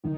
Hey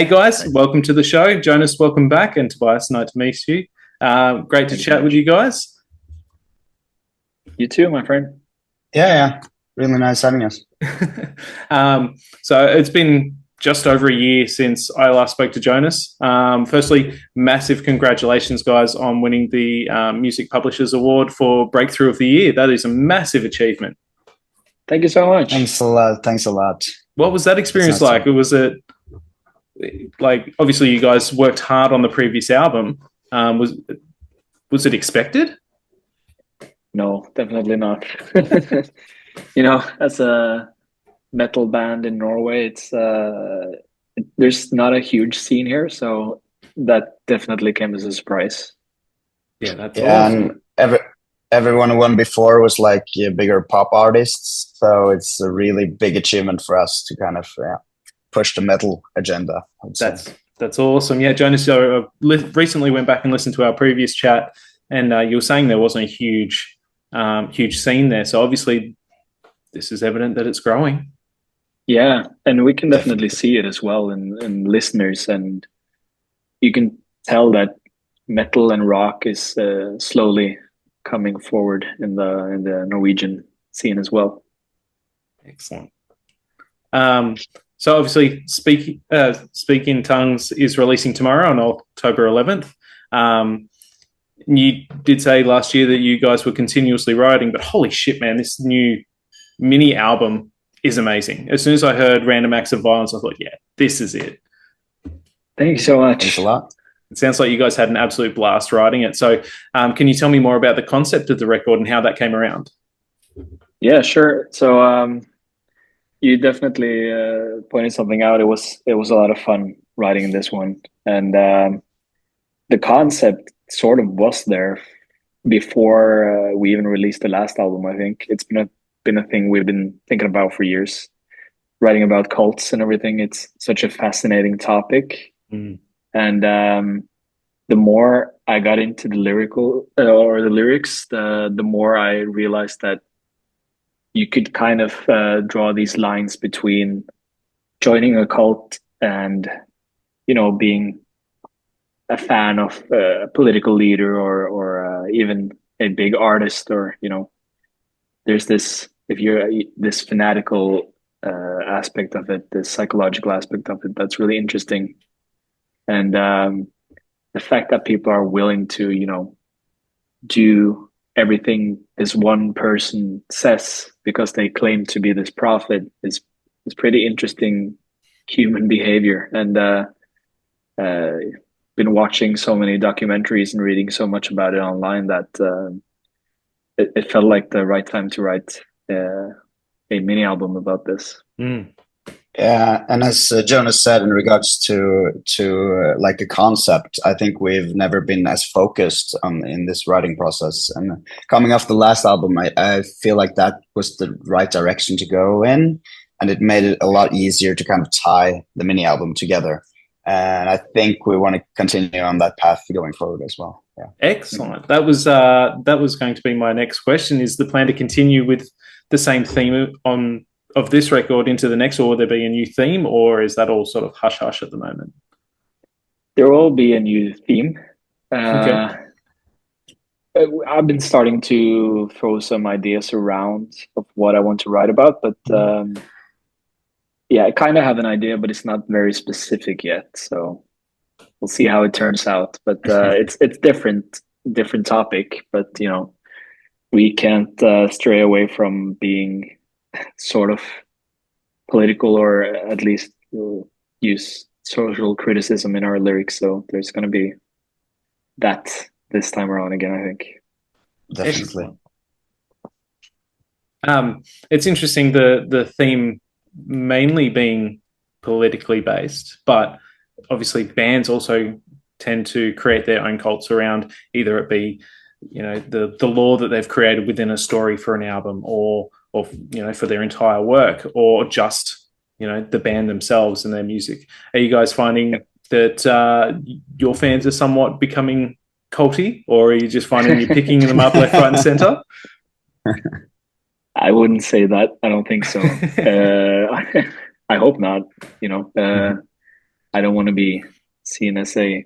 guys, welcome to the show. Jonas, welcome back, and Tobias, nice to meet you. Great to chat with you guys. You too, my friend. Yeah. Really nice having us. So it's been just over a year since I last spoke to Jonas. Firstly, massive congratulations, guys, on winning the Music Publishers Award for Breakthrough of the Year. That is a massive achievement. Thank you so much. Thanks a lot. What was that experience like? Was it like, obviously you guys worked hard on the previous album. Was it expected? No, definitely not. As a metal band in Norway, it's there's not a huge scene here, so that definitely came as a surprise. Yeah, that's awesome. And everyone who won before was like bigger pop artists, so it's a really big achievement for us to kind of push the metal agenda. That's awesome. Yeah, Jonas, I recently went back and listened to our previous chat, and you were saying there wasn't a huge scene there. So obviously, this is evident that it's growing. Yeah, and we can definitely see it as well in listeners, and you can tell that metal and rock is slowly coming forward in the Norwegian scene as well. Excellent. So obviously, Speak in Tongues is releasing tomorrow on October 11th. You did say last year that you guys were continuously writing, but holy shit, man, this new mini album is amazing. As soon as I heard Random Acts of Violence, I thought, yeah, this is it. Thank you so much. Thanks a lot. It sounds like you guys had an absolute blast writing it. So can you tell me more about the concept of the record and how that came around? Yeah, sure. So you definitely pointed something out. It was a lot of fun writing this one. And the concept sort of was there before we even released the last album. I think it's been a thing we've been thinking about for years, writing about cults and everything. It's such a fascinating topic. And the more I got into the lyrics, the more I realized that you could kind of draw these lines between joining a cult and, being a fan of a political leader or even a big artist, or, there's this, if you're this fanatical aspect of it, this psychological aspect of it, that's really interesting. And the fact that people are willing to, do everything this one person says because they claim to be this prophet is pretty interesting human behavior. And been watching so many documentaries and reading so much about it online that it felt like the right time to write a mini album about this. Yeah, and as Jonas said, in regards to like the concept, I think we've never been as focused in this writing process. And coming off the last album, I feel like that was the right direction to go in, and it made it a lot easier to kind of tie the mini album together. And I think we want to continue on that path going forward as well. Yeah. Excellent. That was going to be my next question. Is the plan to continue with the same theme of this record into the next, or will there be a new theme, or is that all sort of hush-hush at the moment? There will be a new theme. Okay. I've been starting to throw some ideas around of what I want to write about, but yeah, I kind of have an idea, but it's not very specific yet. So we'll see how it turns out. But it's different topic. But we can't stray away from being sort of political, or at least use social criticism in our lyrics. So there's going to be that this time around again, I think. Definitely. It's interesting, the theme mainly being politically based, but obviously bands also tend to create their own cults around either it be the lore that they've created within a story for an album, or for their entire work, or just the band themselves and their music. Are you guys finding that your fans are somewhat becoming culty, or are you just finding you're picking them up left, right, and center? I wouldn't say that. I don't think so. I hope not. You know, I don't want to be seen as a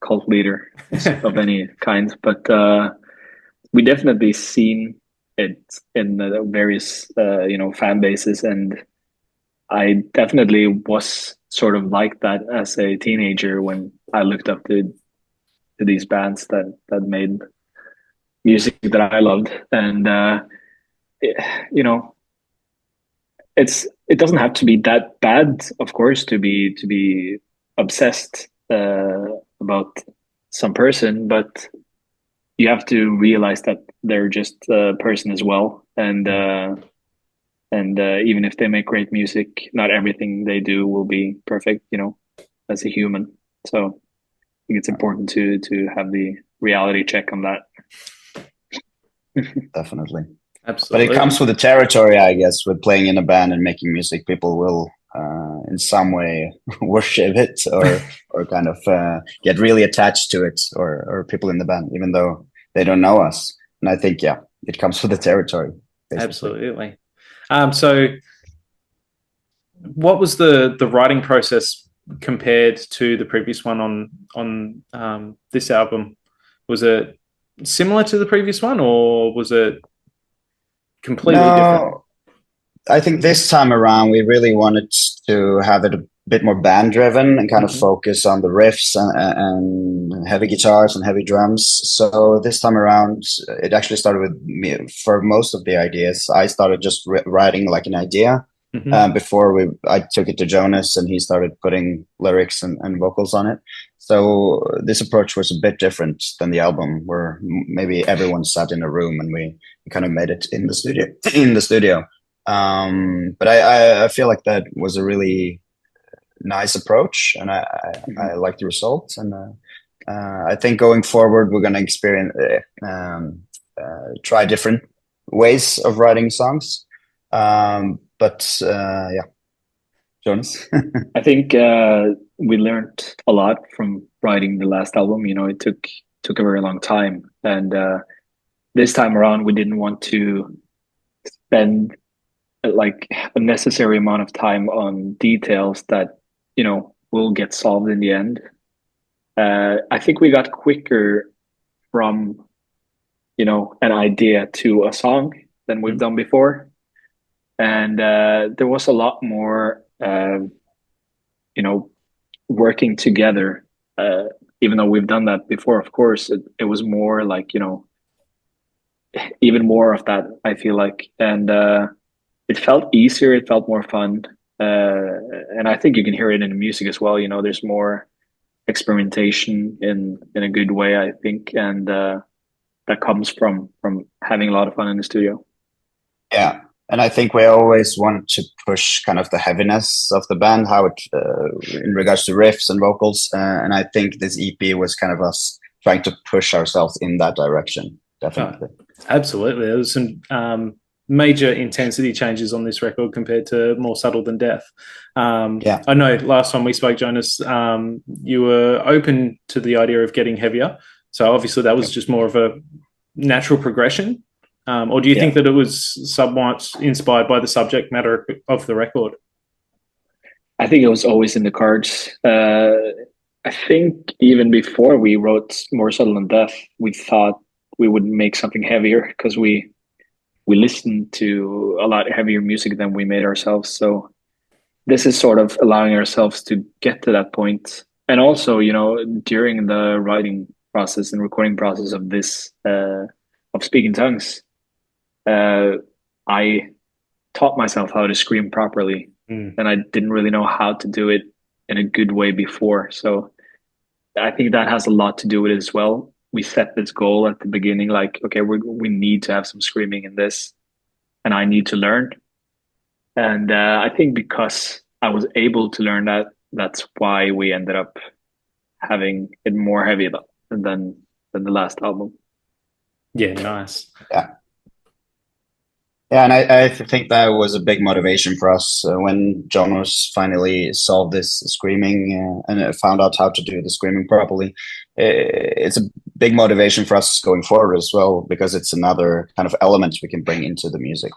cult leader of any kind, but we definitely seen it in the various fan bases, and I definitely was sort of like that as a teenager when I looked up to these bands that made music that I loved, and you know, it doesn't have to be that bad, of course, to be obsessed about some person, but you have to realize that they're just a person as well, and even if they make great music, not everything they do will be perfect, you know, as a human. So I think it's important to have the reality check on that. Definitely. Absolutely. But it comes with the territory, I guess, with playing in a band and making music. People will in some way worship it or kind of get really attached to it, or people in the band, even though they don't know us. And I think, yeah, it comes with the territory. Basically. Absolutely. So what was the writing process compared to the previous one on this album? Was it similar to the previous one, or was it completely different? I think this time around we really wanted to have it a bit more band driven and kind of focus on the riffs and heavy guitars and heavy drums. So this time around it actually started with me. For most of the ideas I started just writing like an idea before I took it to Jonas, and he started putting lyrics and vocals on it. So this approach was a bit different than the album, where maybe everyone sat in a room and we kind of made it in the studio. But I feel like that was a really nice approach, and I like the result. And I think going forward we're going to experience try different ways of writing songs. But yeah, Jonas. I think we learned a lot from writing the last album. You know, it took a very long time, and this time around we didn't want to spend like a necessary amount of time on details that, you know, will get solved in the end. I think we got quicker from, you know, an idea to a song than we've done before, and there was a lot more you know, working together, even though we've done that before. Of course, it was more like, you know, even more of that, I feel like, and it felt easier, it felt more fun, and I think you can hear it in the music as well. You know, there's more experimentation in a good way, I think, and that comes from having a lot of fun in the studio. Yeah, and I think we always wanted to push kind of the heaviness of the band, how it in regards to riffs and vocals, and I think this EP was kind of us trying to push ourselves in that direction. Definitely. Absolutely. There was some major intensity changes on this record compared to More Subtle Than Death. Yeah. I know last time we spoke, Jonas, you were open to the idea of getting heavier. So obviously that was just more of a natural progression. Or do you think that it was somewhat inspired by the subject matter of the record? I think it was always in the cards. I think even before we wrote More Subtle Than Death, we thought we would make something heavier because we listened to a lot heavier music than we made ourselves. So this is sort of allowing ourselves to get to that point. And also, you know, during the writing process and recording process of this, of Speaking Tongues, I taught myself how to scream properly, and I didn't really know how to do it in a good way before. So I think that has a lot to do with it as well. We set this goal at the beginning, like, okay, we need to have some screaming in this, and I need to learn. And I think because I was able to learn that, that's why we ended up having it more heavy than the last album. Yeah, nice. Yeah, and I think that was a big motivation for us when Jonas finally solved this screaming and found out how to do the screaming properly. It's a big motivation for us going forward as well, because it's another kind of element we can bring into the music.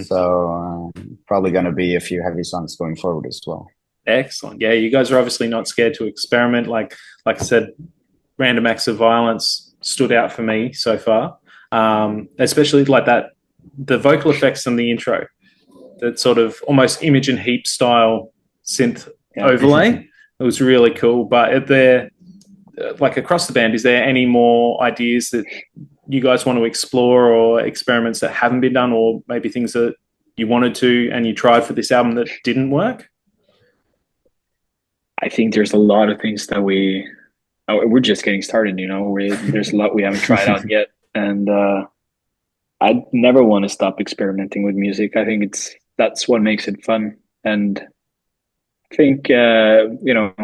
So probably going to be a few heavy songs going forward as well. Excellent. Yeah, you guys are obviously not scared to experiment. Like I said, Random Acts of Violence stood out for me so far, especially like that, the vocal effects in the intro, that sort of almost image and heap style synth overlay. It was really cool. But like across the band, is there any more ideas that you guys want to explore, or experiments that haven't been done, or maybe things that you wanted to and you tried for this album that didn't work? I think there's a lot of things that we're just getting started, you know. There's a lot we haven't tried out yet, and I never want to stop experimenting with music. I think that's what makes it fun. And I think you know,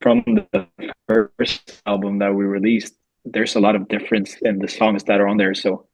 from the first album that we released, there's a lot of difference in the songs that are on there, so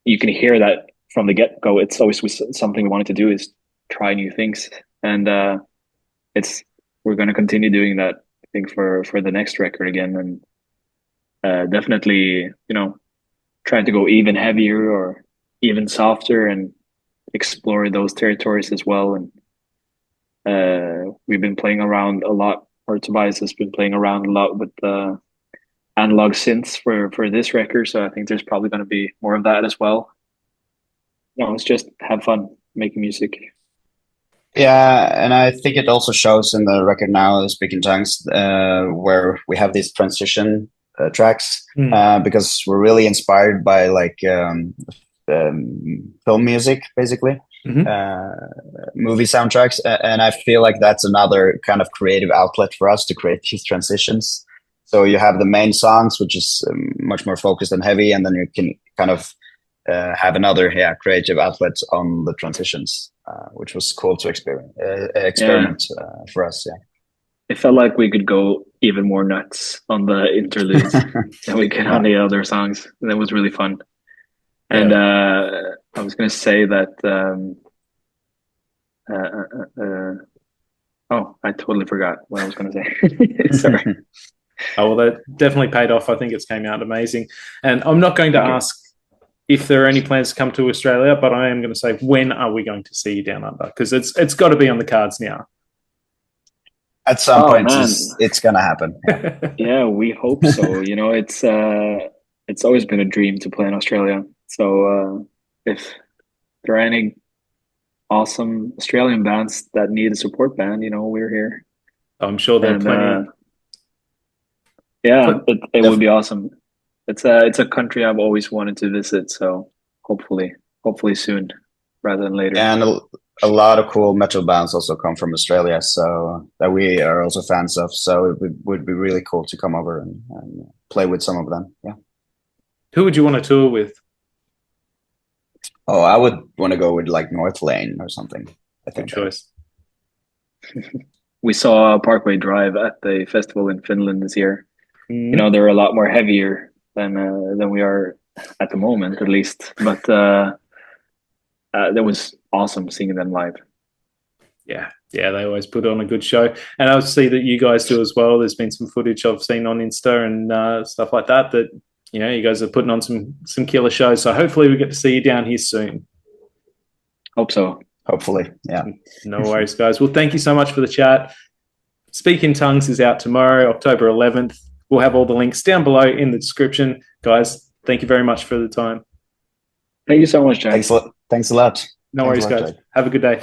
you can hear that from the get-go. It's always something we wanted to do, is try new things, and we're going to continue doing that, I think, for the next record again, and definitely, you know, trying to go even heavier or even softer and explore those territories as well. And we've been playing around a lot, or Tobias has been playing around a lot with the analog synths for this record, so I think there's probably going to be more of that as well. You know, it's just have fun making music. Yeah, and I think it also shows in the record now, Speak in Tongues, where we have these transition tracks, because we're really inspired by like film music, basically, movie soundtracks, and I feel like that's another kind of creative outlet for us to create these transitions. So you have the main songs, which is much more focused and heavy, and then you can kind of have another creative outlet on the transitions, which was cool to experiment for us. Yeah, it felt like we could go even more nuts on the interludes than we could on the other songs. And that was really fun. And I was going to say that oh, I totally forgot what I was going to say. Sorry. Oh, well, that definitely paid off. I think it's came out amazing. And I'm not going to ask if there are any plans to come to Australia, but I am going to say, when are we going to see you down under? Because it's got to be on the cards now. At some point, it's going to happen. Yeah, we hope so. You know, it's always been a dream to play in Australia. So if there are any awesome Australian bands that need a support band, you know, we're here. I'm sure there are plenty. Yeah, it would be awesome. It's a country I've always wanted to visit, so hopefully soon rather than later. And a lot of cool metal bands also come from Australia, so that we are also fans of. So it would be really cool to come over and play with some of them. Yeah. Who would you want to tour with? Oh, I would want to go with like North Lane or something. I think. Good choice. We saw Parkway Drive at the festival in Finland this year. You know, they're a lot more heavier than we are at the moment, at least. But that was awesome seeing them live. Yeah, they always put on a good show, and I see that you guys do as well. There's been some footage I've seen on Insta and stuff like that. That, you know, you guys are putting on some killer shows. So hopefully we get to see you down here soon. Hope so. Hopefully, yeah. No worries, guys. Well, thank you so much for the chat. Speak in Tongues is out tomorrow, October 11th. We'll have all the links down below in the description. Guys, thank you very much for the time. Thank you so much, Jack. Thanks a lot. No worries, guys. Have a good day.